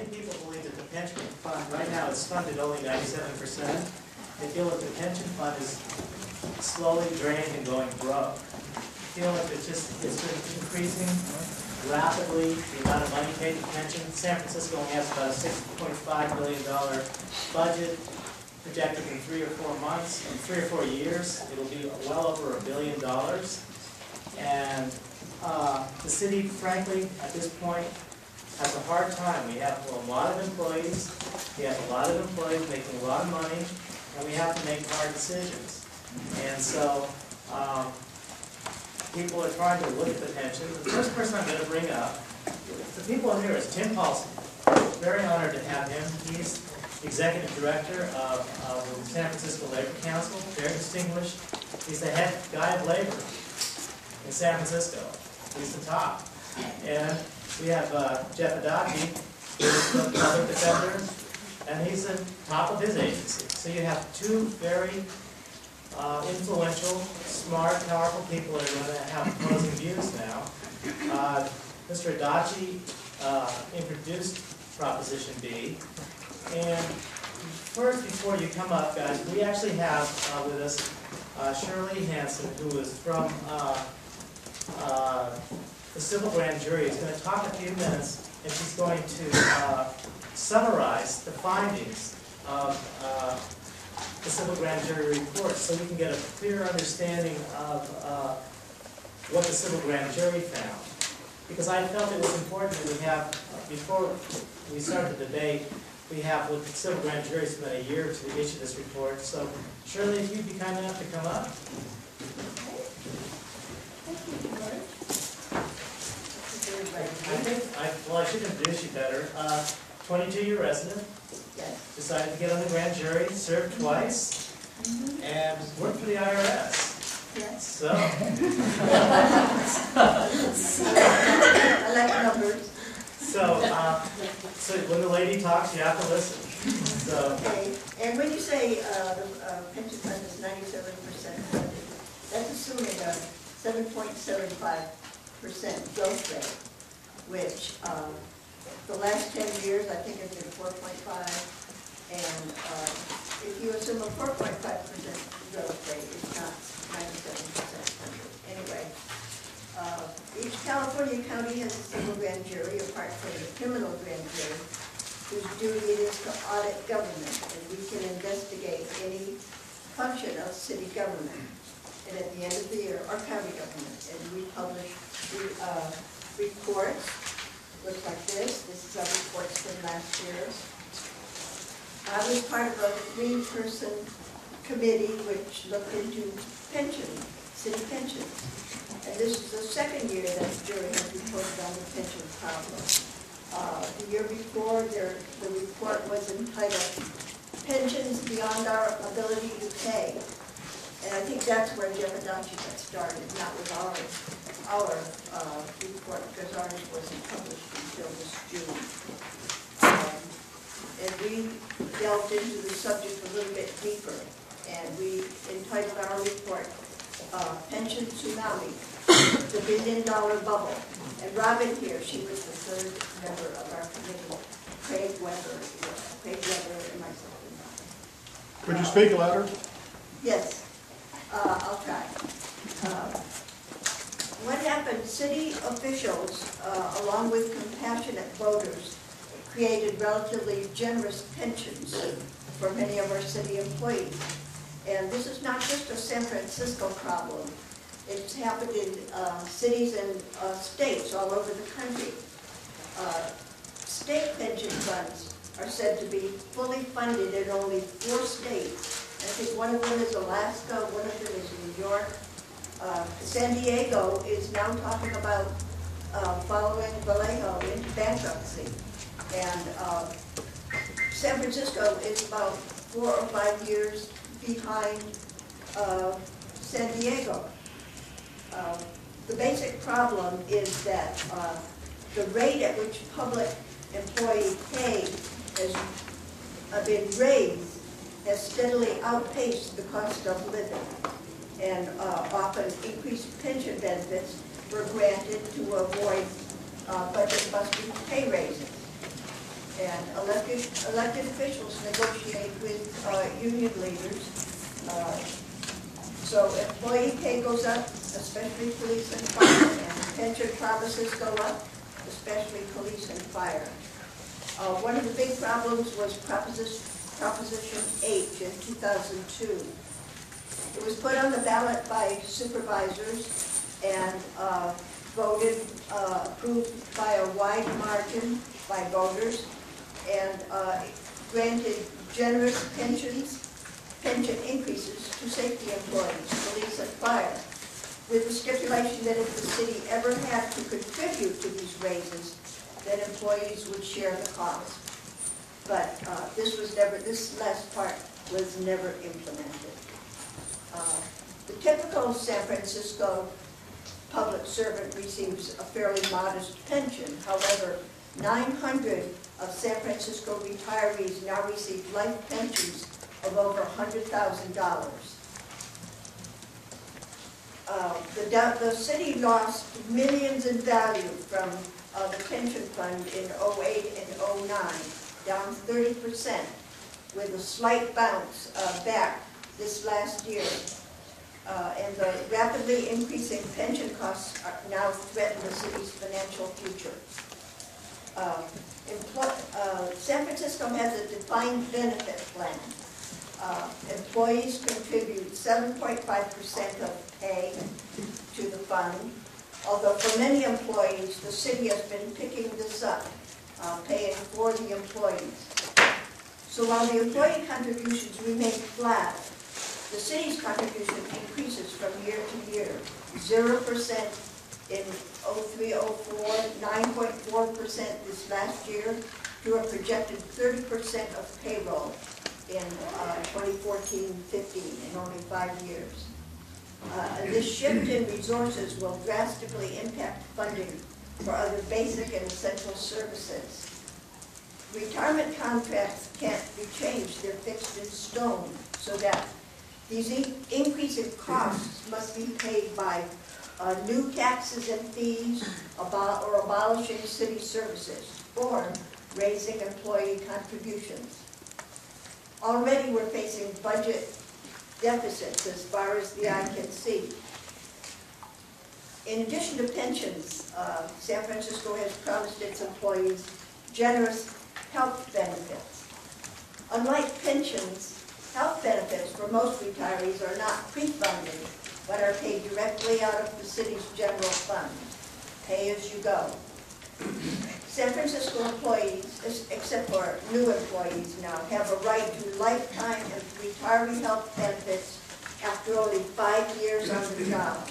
many people believe that the pension fund right now is funded only 97%. They feel that the pension fund is slowly drained and going broke. They feel like it's been increasing rapidly, the amount of money paid to pension. San Francisco only has about a $6.5 billion budget projected in 3 or 4 months. In 3 or 4 years, it'll be well over $1 billion. And the city, frankly, at this point, has a hard time. We have a lot of employees. We have a lot of employees making a lot of money, and we have to make hard decisions. And so people are trying to look at the pension. The first person I'm going to bring up, the people here, is Tim Paulson. Very honored to have him. He's Executive Director of the San Francisco Labor Council, very distinguished. He's the head guy of labor in San Francisco. He's the top. And we have Jeff Adachi, who's the public defender, and he's the top of his agency. So you have two very influential, smart, powerful people that are going to have opposing views now. Mr. Adachi introduced Proposition B. And first, before you come up, guys, we actually have with us Shirley Hansen, who is from the civil grand jury. Is going to talk a few minutes, and she's going to summarize the findings of the civil grand jury report, so we can get a clear understanding of what the civil grand jury found. Because I felt it was important that we have, before we start the debate, we have with the civil grand jury spent a year to issue this report. So, Shirley, if you'd be kind enough to come up. I should introduce you better. 22-year resident. Yes. Decided to get on the grand jury, served twice, and worked for the IRS. Yes. So. I like numbers. So when the lady talks, you have to listen. So. Okay. And when you say the pension fund is 97% funded, that's assuming a 7.75% growth rate, which the last 10 years I think has been 4.5, and if you assume a 4.5% growth rate, it's not 97% funded. Anyway. Each California county has a civil grand jury, apart from the criminal grand jury, whose duty it is to audit government, and we can investigate any function of city government, and at the end of the year, our county government, and we publish reports. Looks like this. This is our reports from last year. I was part of a 3-person committee which looked into pensions, city pensions. And this is the second year that the jury has reported on the pension problem. The year before, the report was entitled Pensions Beyond Our Ability to Pay. And I think that's where Jeff Adachi got started, not with our report, because ours wasn't published until this June. And we delved into the subject a little bit deeper, and we entitled our report Pension Tsunami, the $1 billion bubble. And Robin here, she was the third member of our committee, Craig Weber and myself. Could you speak louder? Yes, I'll try. What happened, city officials, along with compassionate voters, created relatively generous pensions for many of our city employees. And this is not just a San Francisco problem. It's happened in cities and states all over the country. State pension funds are said to be fully funded in only 4 states. I think one of them is Alaska, one of them is New York. San Diego is now talking about following Vallejo into bankruptcy. And San Francisco is about 4 or 5 years behind San Diego. The basic problem is that the rate at which public employee pay has been raised has steadily outpaced the cost of living, and often increased pension benefits were granted to avoid budget-busting pay raises. And elected officials negotiate with union leaders. So employee pay goes up, especially police and fire, and pension promises go up, especially police and fire. One of the big problems was Proposition H in 2002. It was put on the ballot by supervisors and approved by a wide margin by voters, and granted generous pension increases to safety employees, police and fire, with the stipulation that if the city ever had to contribute to these raises, that employees would share the cost. But this last part was never implemented. The typical San Francisco public servant receives a fairly modest pension. However, 900 of San Francisco retirees now receive life pensions of over $100,000. The city lost millions in value from the pension fund in 08 and 09, down 30%, with a slight bounce back this last year. And the rapidly increasing pension costs now threaten the city's financial future. San Francisco has a defined benefit plan. Employees contribute 7.5% of pay to the fund, although for many employees, the city has been picking this up, paying for the employees. So while the employee contributions remain flat, the city's contribution increases from year to year. 0% in 03-04, 9.4% this last year, to a projected 30% of payroll in 2014-15, in only 5 years. And this shift in resources will drastically impact funding for other basic and essential services. Retirement contracts can't be changed, they're fixed in stone, so that these increasing costs must be paid by new taxes and fees, or abolishing city services, or raising employee contributions. Already we're facing budget deficits as far as the eye can see. In addition to pensions, San Francisco has promised its employees generous health benefits. Unlike pensions, health benefits for most retirees are not pre-funded, but are paid directly out of the city's general fund, pay as you go. San Francisco employees, except for new employees now, have a right to lifetime and retiree health benefits after only 5 years on the job.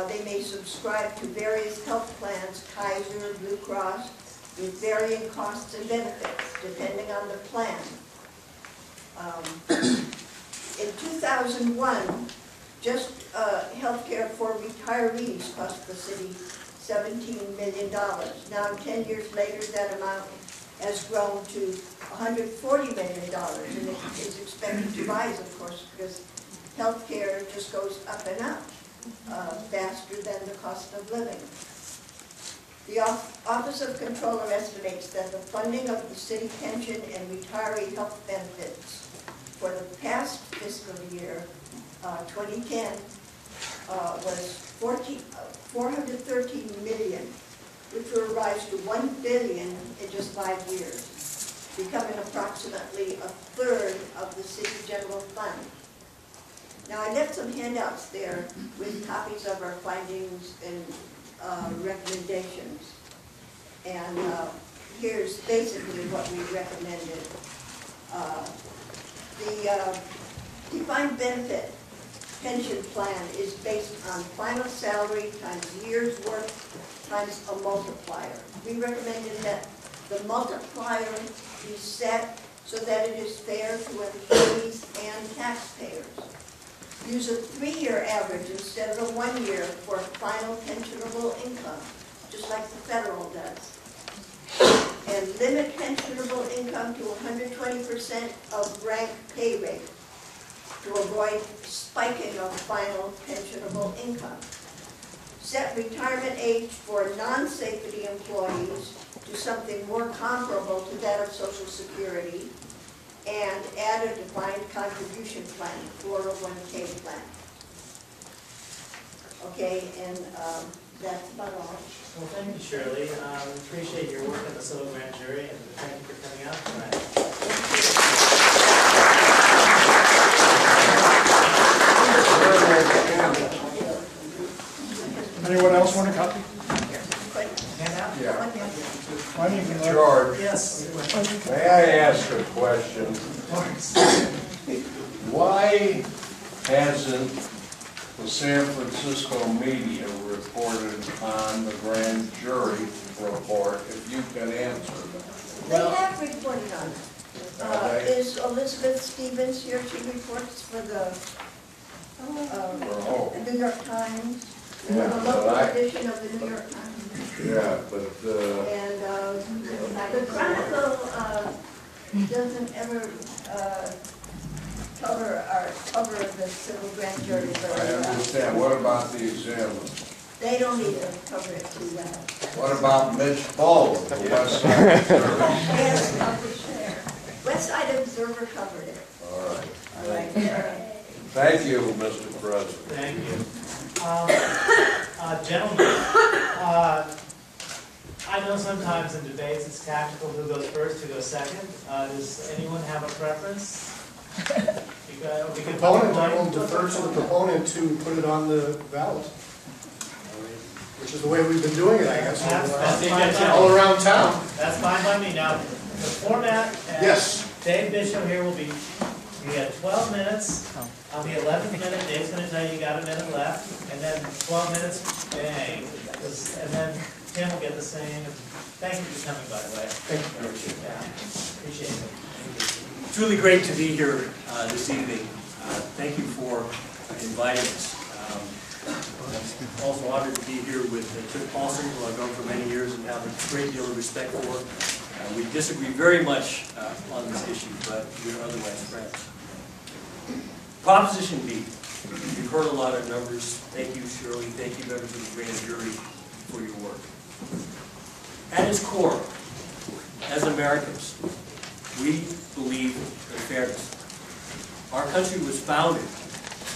They may subscribe to various health plans, Kaiser, Blue Cross, with varying costs and benefits, depending on the plan. In 2001, just health care for retirees cost the city $17 million. Now, 10 years later, that amount has grown to $140 million, and it is expected to rise, of course, because health care just goes up and up faster than the cost of living. The Office of Controller estimates that the funding of the city pension and retiree health benefits for the past fiscal year, 2010, was $413 million, which will rise to $1 billion in just 5 years, becoming approximately a third of the city general fund. Now, I left some handouts there with copies of our findings and recommendations. And here's basically what we recommended. The defined benefit pension plan is based on final salary times years work times a multiplier. We recommended that the multiplier be set so that it is fair to employees and taxpayers. Use a 3-year average instead of a 1 year for final pensionable income, just like the federal does. And limit pensionable income to 120% of rank pay rate to avoid spiking of final pensionable income. set retirement age for non-safety employees to something more comparable to that of Social Security, and add a defined contribution plan, 401k plan. Okay, and that's about all. Well, thank you, Shirley. Appreciate your work in the civil grand jury, and thank you for coming out tonight. Anyone else want a copy? Yeah. My name is George, Yes. may I ask a question? Why hasn't the San Francisco media reported on the grand jury report, if you can answer that? They have reported on it. Okay. Is Elizabeth Stevens here? She reports for the New York Times, the Yeah, local but edition of the New York Times. Yeah, but, And the Chronicle doesn't ever cover the civil grand jury I very well. understand. What about the Examiner? They don't either cover it too well. What about Mitch Baldwin, the West Side Observer? Yes, published there. West Side Observer covered it. All right. All right. Thank you, Mr. President. Thank you. Gentlemen, I know sometimes in debates it's tactical who goes first, who goes second. Does anyone have a preference? We could Proponent, I will defer to the proponent to put it on the ballot. Which is the way we've been doing it, I guess, That's fine by all me. around town. That's fine by me. Now, the format, Yes. Dave Bishop here will be, we have 12 minutes. On the 11th minute, Dave's going to tell you got a minute left, and then 12 minutes, bang. And then Tim will get the same. Thank you for coming, by the way. Thank you. Yeah, appreciate it. Truly great to be here this evening. Thank you for inviting us. I'm also honored to be here with Tim Paulson, who I've known for many years and have a great deal of respect for. We disagree very much on this issue, but we are otherwise friends. Proposition B. You've heard a lot of numbers. Thank you, Shirley. Thank you, members of the grand jury, for your work. At its core, as Americans, we believe in fairness. Our country was founded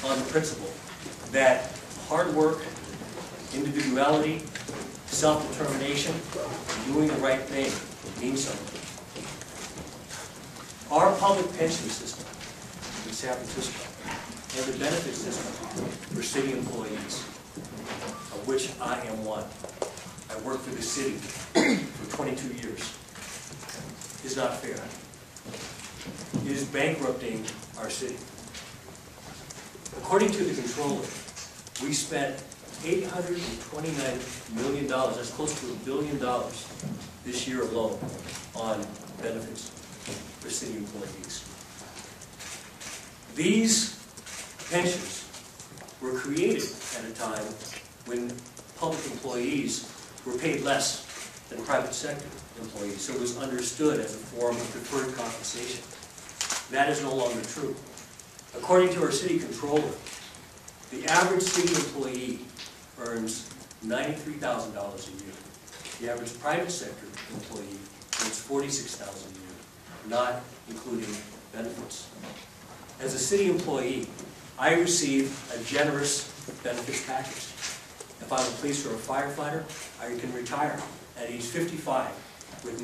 on the principle that hard work, individuality, self-determination, and doing the right thing means something. Our public pension system in San Francisco and the benefit system for city employees, of which I am one. I worked for the city for 22 years. Is not fair. It is bankrupting our city. According to the controller, we spent $829 million, that's close to $1 billion this year alone, on benefits for city employees. These pensions were created at a time when public employees were paid less than private sector employees, so it was understood as a form of deferred compensation. That is no longer true. According to our city controller, the average city employee earns $93,000 a year. The average private sector employee earns $46,000 a year, not including benefits. As a city employee, I receive a generous benefits package. If I'm a police or a firefighter, I can retire at age 55 with